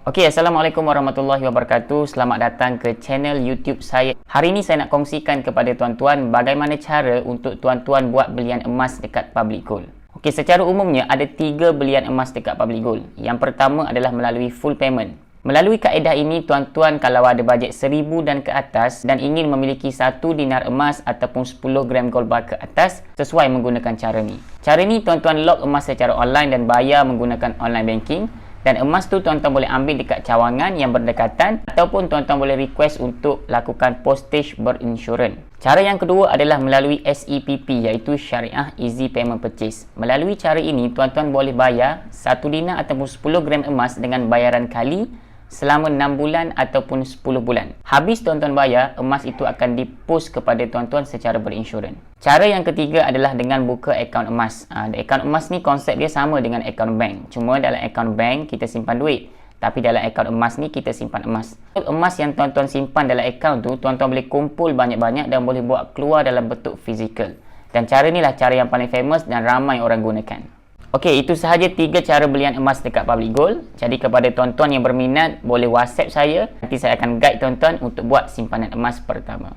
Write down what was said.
Okey, Assalamualaikum warahmatullahi wabarakatuh. Selamat datang ke channel YouTube saya. Hari ini saya nak kongsikan kepada tuan-tuan bagaimana cara untuk tuan-tuan buat belian emas dekat public gold. Okey, secara umumnya ada 3 belian emas dekat public gold. Yang pertama adalah melalui full payment. Melalui kaedah ini, tuan-tuan kalau ada bajet 1000 dan ke atas dan ingin memiliki 1 dinar emas ataupun 10 gram gold bar ke atas, sesuai menggunakan cara ni. Cara ni tuan-tuan lock emas secara online dan bayar menggunakan online banking. Dan emas tu tuan-tuan boleh ambil dekat cawangan yang berdekatan ataupun tuan-tuan boleh request untuk lakukan postage berinsurans. Cara yang kedua adalah melalui SEPP, iaitu Syariah Easy Payment Purchase. Melalui cara ini tuan-tuan boleh bayar 1 dinar ataupun 10 gram emas dengan bayaran kali selama 6 bulan ataupun 10 bulan. Habis tuan-tuan bayar, emas itu akan dipost kepada tuan-tuan secara berinsurans. Cara yang ketiga adalah dengan buka akaun emas. Akaun emas ni konsep dia sama dengan akaun bank. Cuma dalam akaun bank kita simpan duit. Tapi dalam akaun emas ni kita simpan emas. Emas yang tuan-tuan simpan dalam akaun tu, tuan-tuan boleh kumpul banyak-banyak dan boleh buat keluar dalam bentuk fizikal. Dan cara ni lah cara yang paling famous dan ramai orang gunakan. Okey, itu sahaja 3 cara belian emas dekat public gold. Jadi kepada tuan-tuan yang berminat, boleh WhatsApp saya. Nanti saya akan guide tuan-tuan untuk buat simpanan emas pertama.